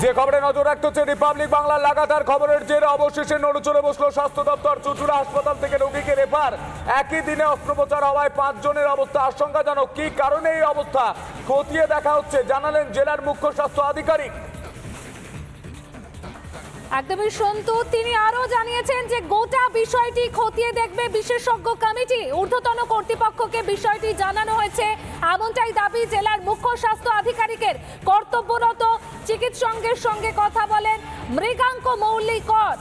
যে খবরে নজর রাখতে হচ্ছে রিপাবলিক বাংলার লাগাতার খবরের জেরে অবশেষে নড়েচড়ে বসলো স্বাস্থ্য দপ্তর। চুঁচুড়া হাসপাতাল থেকে রোগীকে রেফার। একই দিনে অস্ত্রোপচার হওয়ায় 5 জনের অবস্থা আশঙ্কাজনক। কি কারণে এই অবস্থা খতিয়ে দেখা হচ্ছে জানালেন জেলার মুখ্য স্বাস্থ্য আধিকারিক। একদমই সন্তু, তিনি আরো জানিয়েছেন যে গোটা বিষয়টি খতিয়ে দেখবে বিশেষজ্ঞ কমিটি। ঊর্ধ্বতন কর্তৃপক্ষকে বিষয়টি জানানো হয়েছে, এমনটাই দাবি জেলার মুখ্য স্বাস্থ্য আধিকারিকের। কর্তব্যরত চিকিৎসকের সঙ্গে কথা বলেন মৃগাঙ্ক মৌলিকর।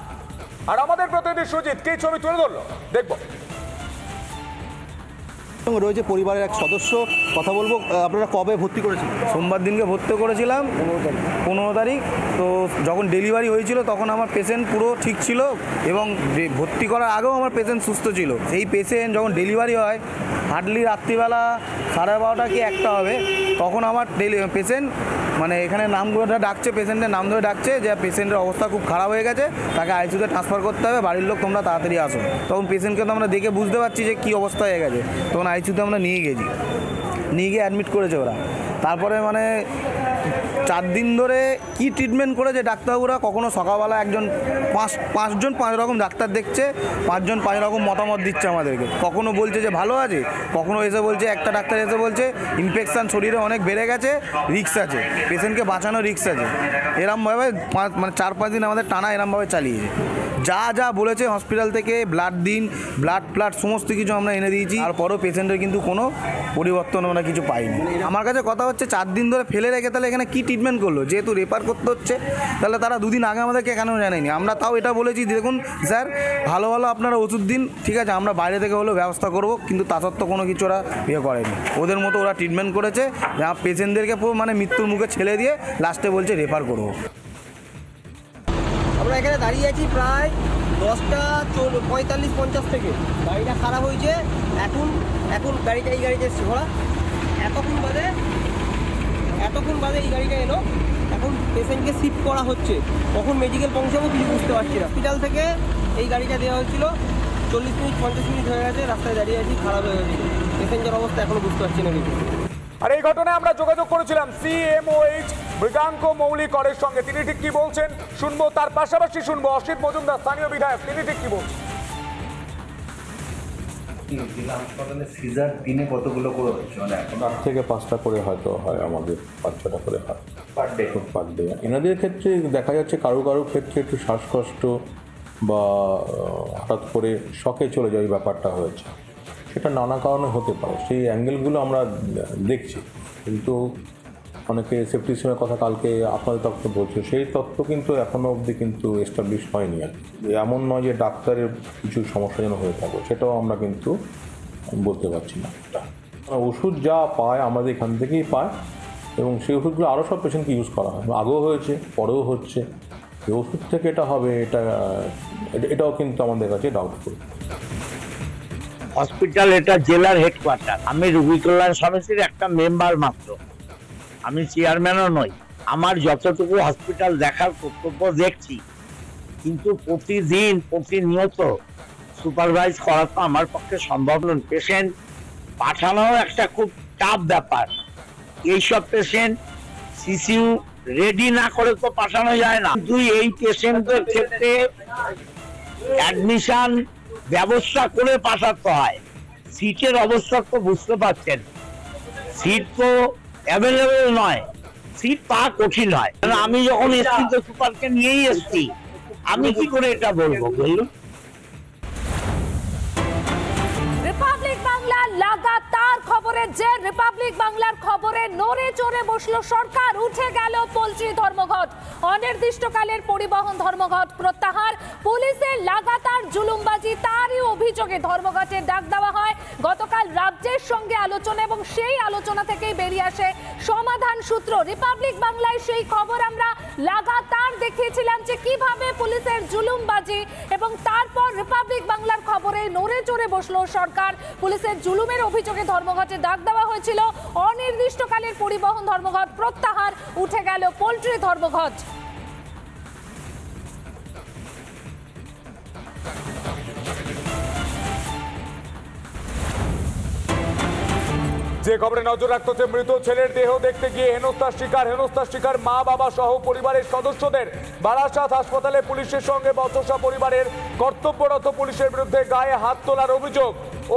আর আমাদের প্রতিনিধি সুজিত কি ছবি তুলে ধরলো দেখবো। রয়েছে পরিবারের এক সদস্য, কথা বলবো। আপনারা কবে ভর্তি করেছিলেন? সোমবার দিনকে ভর্তি করেছিলাম 15 তারিখ। তো যখন ডেলিভারি হয়েছিল তখন আমার পেশেন্ট পুরো ঠিক ছিল এবং ভর্তি করার আগেও আমার পেশেন্ট সুস্থ ছিল। সেই পেশেন্ট যখন ডেলিভারি হয় হার্ডলি রাত্রিবেলা 12:30 কি 1টা হবে, তখন আমার পেশেন্ট মানে এখানে নাম ধরে ডাকছে, পেশেন্টের নাম ধরে ডাকছে যে পেশেন্টের অবস্থা খুব খারাপ হয়ে গেছে, তাকে আইসিইউতে ট্রান্সফার করতে হবে, বাড়ির লোক তোমরা তাড়াতাড়ি আসো। তখন পেশেন্টকে তো আমরা দেখে বুঝতে পারছি যে কী অবস্থা হয়ে গেছে। তখন আইসিইউতে আমরা নিয়ে গিয়ে অ্যাডমিট করেছে ওরা। তারপরে মানে 4 দিন ধরে কি ট্রিটমেন্ট করেছে ডাক্তারবাবুরা, কখনো সকালবেলা একজন 5জন 5 রকম ডাক্তার দেখছে, 5 জন 5 রকম মতামত দিচ্ছে আমাদেরকে। কখনো বলছে যে ভালো আছে, কখনো এসে বলছে, একটা ডাক্তার এসে বলছে ইনফেকশান শরীরে অনেক বেড়ে গেছে, রিস্ক আছে, পেশেন্টকে বাঁচানো রিস্ক আছে। এরমভাবে মানে 4-5 দিন আমাদের টানা এরমভাবে চালিয়েছে। যা বলেছে হসপিটাল থেকে ব্লাড দিন, ব্লাড সমস্ত কিছু আমরা এনে দিয়েছি। তারপরও পেশেন্টের কিন্তু কোনো পরিবর্তন আমরা কিছু পাইনি। আমার কাছে কথা হচ্ছে 4 দিন ধরে ফেলে রেখে তাহলে এখানে কী ট্রিটমেন্ট করলো? যেহেতু রেফার করতে হচ্ছে তাহলে তারা 2 দিন আগে আমাদেরকে কেন জানায়নি? আমরা তাও এটা বলেছি, দেখুন স্যার ভালো আপনারা ওষুধ দিন, ঠিক আছে আমরা বাইরে থেকে হলেও ব্যবস্থা করব, কিন্তু তা সত্ত্বেও কোনো কিছু ওরা করেনি। ওদের মতো ওরা ট্রিটমেন্ট করেছে, যা পেশেন্টদেরকে পুরো মানে মৃত্যুর মুখে ছেড়ে দিয়ে লাস্টে বলছে রেফার করবো। আমরা এখানে দাঁড়িয়ে আছি প্রায় 10টা 45-50 থেকে। গাড়িটা খারাপ হয়েছে, এখন এই গাড়িতে এসছে ঘোড়া। এতক্ষণ বাদে এই গাড়িটা এলো, এখন পেশেন্টকে শিফট করা হচ্ছে। কখন মেডিকেল পৌঁছাবো কিছু বুঝতে পারছি না। হসপিটাল থেকে এই গাড়িটা দেওয়া হয়েছিল, 40-50 মিনিট হয়ে গেছে, রাস্তায় দাঁড়িয়ে আছি, খারাপ হয়ে গেছে। পেশেন্টের অবস্থা এখনো বুঝতে পারছি না কিছু। আর এই ঘটনায় আমরা যোগাযোগ করেছিলাম CMOH মৃগাঙ্ক মৌলিকরের সঙ্গে। তিনি ঠিক কি বলছেন শুনবো, তার পাশাপাশি শুনবো অসিত মজুমদার স্থানীয় বিধায়ক, তিনি ঠিক কি বলছেন। জেলা হাসপাতালে সিজার দিনে কতগুলো করে হচ্ছে? মানে এখন 8 থেকে 5টা করে হয়তো হয়, আমাদের 5-6টা করে হয় পার ডে। এনাদের ক্ষেত্রে দেখা যাচ্ছে কারো ক্ষেত্রে একটু শ্বাসকষ্ট বা হঠাৎ করে শকে চলে যায় ব্যাপারটা হয়েছে, সেটা নানা কারণে হতে পারে। সেই অ্যাঙ্গেলগুলো আমরা দেখছি, কিন্তু অনেকে সেপ্টিসিমের কথা কালকে আপনাদের তথ্য বলছে, সেই তথ্য কিন্তু এখনও অবধি কিন্তু এস্টাবলিশ হয়নি। আর এমন নয় যে ডাক্তারের কিছু সমস্যা যেন হয়ে থাকে, সেটাও আমরা কিন্তু বলতে পারছি না। ওষুধ যা পায় আমাদের এখান থেকেই পায়, এবং সেই ওষুধগুলো আরও সব পেশেন্টকে ইউজ করা হয়, আগেও হয়েছে পরেও হচ্ছে। এই ওষুধ থেকে এটা হবে এটাও কিন্তু আমাদের কাছে ডাউটফুল। হসপিটাল এটা জেলার হেডকোয়ার্টার। আমি রোগী কল্যাণ সমিতির একটা মেম্বার মাত্র, আমি চেয়ারম্যানও নই। আমার যতটুকু হসপিটাল দেখার কর্তব্য দেখছি, কিন্তু প্রতিদিন প্রতিনিয়ত সুপারভাইজ করা তো আমার পক্ষে সম্ভব নয়। পেশেন্ট পাঠানো একটা খুব টাফ ব্যাপার। এইসব পেশেন্ট সিসিইউ রেডি না করে তো পাঠানো যায় না, কিন্তু এই পেশেন্টদের ক্ষেত্রে অ্যাডমিশন ব্যবস্থা করে পাঠাতে হয়। সিটের অবস্থা তো বুঝতে পারছেন, সিট তো অ্যাভেলেবেল নয়, সিট পাওয়া কঠিন হয়। আমি যখন এসছি তো সুপারকে নিয়েই এসছি, আমি কি করে এটা বলবো বলুন? রিপাবলিক বাংলার লাগাতার খবরের যে রিপাবলিক বাংলার খবরে নড়ে চড়ে বসলো সরকার। উঠে গেল পোল্ট্রি ধর্মঘট, অনির্দিষ্টকালের পরিবহন ধর্মঘট প্রত্যাহার, পুলিশের লাগাতার জুলুমবাজি, তারই অভিযোগে ধর্মঘটের ডাক দেওয়া হয়। গতকাল রাজ্যের সঙ্গে আলোচনা, এবং সেই আলোচনা থেকেই বেরিয়ে আসে সমাধান সূত্র। রিপাবলিক বাংলায় সেই খবর আমরা লাগাতার দেখিয়েছিলাম যে কিভাবে পুলিশের জুলুমবাজি, এবং তারপর রিপাবলিক বাংলার খবরে নড়ে চড়ে বসলো সরকার। পুলিশের জুলুমের অভিযোগে ধর্মঘটের ডাক দেওয়া হয়েছিল, অনির্দিষ্টকালের পরিবহন ধর্মঘট প্রত্যাহার, উঠে গেল পোল্ট্রি ধর্মঘট। যে খবরে নজর রাখতে হচ্ছে, মৃত ছেলের দেহ দেখতে গিয়ে হেনস্থার শিকার মা বাবা সহ পরিবারের সদস্যদের। বারাসাত হাসপাতালে পুলিশের সঙ্গে বচসা পরিবারের। কর্তব্যরত পুলিশের বিরুদ্ধে গায়ে হাত তোলার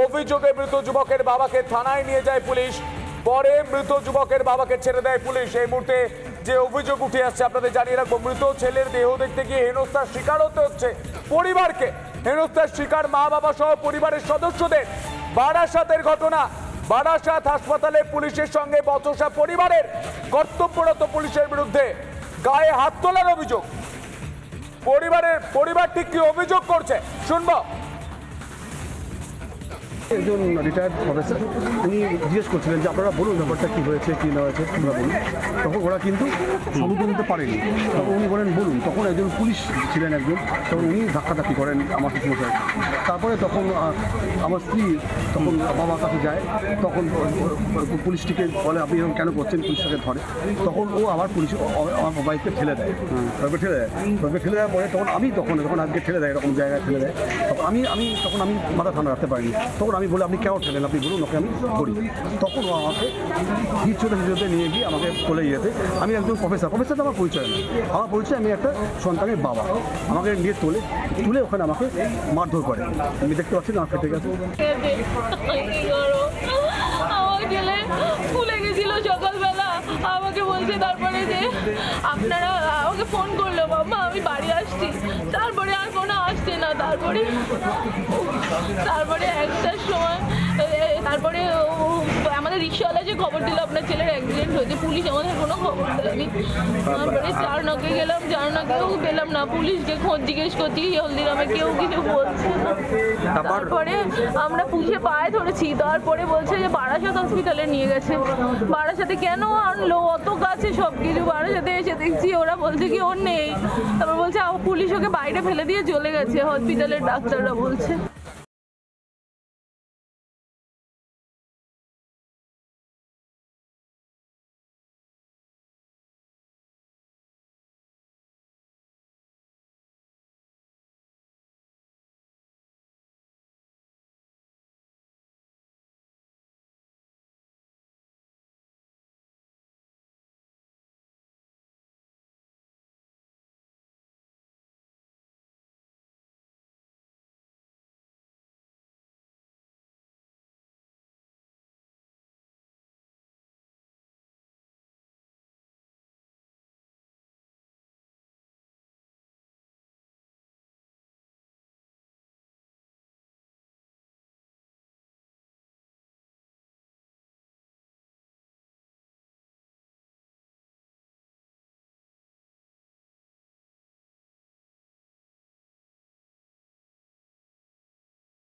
অভিযোগে মৃত যুবকের বাবাকে থানায় নিয়ে যায় পুলিশ। পরে মৃত যুবকের বাবাকে ছেড়ে দেয় পুলিশ। এই মুহূর্তে যে অভিযোগ উঠে আসছে আপনাদের জানিয়ে রাখবো, মৃত ছেলের দেহ দেখতে গিয়ে হেনস্থার শিকার হতে হচ্ছে পরিবারকে। হেনস্থার শিকার মা বাবা সহ পরিবারের সদস্যদের। বারাসাতের ঘটনা, বারাসাত হাসপাতালে পুলিশের সঙ্গে বচসা পরিবারের। কর্তব্যরত পুলিশের বিরুদ্ধে গায়ে হাত তোলার অভিযোগ। পরিবার ঠিক কি অভিযোগ করছে শুনবো। একজন রিটায়ার্ড প্রফেসর, উনি জিজ্ঞেস করছিলেন যে আপনারা বলুন ব্যাপারটা কী হয়েছে কী না হয়েছে তোমরা বলুন। তখন ওরা কিন্তু সমাধান দিতে পারেনি। তখন উনি বলেন বলুন। তখন একজন পুলিশ ছিলেন একজন, তখন উনি ধাক্কাধাক্কি করেন আমার শ্বশুরমশাই। তারপরে তখন আমার স্ত্রী তখন বাবার কাছে যায়, তখন পুলিশটিকে বলে আপনি এরকম কেন করছেন, পুলিশটাকে ধরে। তখন ও আবার পুলিশ আমার বাইককে ঠেলে দেয়, ঠেলে দেওয়ার পরে তখন যখন আজকে ঠেলে দেয় এরকম জায়গায় ঠেলে দেয়, তখন আমি মাথা ঠান্ডা রাখতে পারিনি। তখন আমি বলি আপনি কেন ঠেলেন, আপনি বলুন, ওকে আমি করি। তখন ও আমাকে হিচড়ে নিয়ে গিয়ে আমাকে চলে গিয়েছে। আমি একজন প্রফেসর তো আমার পরিচয় না, আমার পরিচয় আমি একটা সন্তানের বাবা। আমাকে নিয়ে তুলে ওখানে আমাকে মারধর করে। আমি দেখতে পাচ্ছি না, ফেটে গেছে। স্কুলে গেছিল সকালবেলা, আমাকে বলছে তারপরে যে আপনারা আমাকে ফোন করলো, বাবা আমি বাড়ি আসছি। তারপরে আর কোনো আসছে না। তারপরে 1টার সময় তারপরে আমাদের রিক্সাওয়ালা যে খবর দিল আপনার ছেলের অ্যাক্সিডেন্ট হয়েছে, পুলিশ আমাদের কোনো খবর দেয়নি। তারপরে চারনাকে গেলাম, চারনাকেও পেলাম না। পুলিশকে খোঁজ জিজ্ঞেস করছি হলদিরামে, কেউ কিছু বলছে না। তারপরে আমরা পুলিশে পায়ে ধরেছি, তারপরে বলছে যে বারাসাত হসপিটালে নিয়ে গেছে। বারাসাতে কেন আনলো, অত কাছে সব কিছু। বারাসাতে এসে দেখছি ওরা বলছে কি ওর নেই। তারপর বলছে পুলিশ ওকে বাইরে ফেলে দিয়ে চলে গেছে, হসপিটালের ডাক্তাররা বলছে।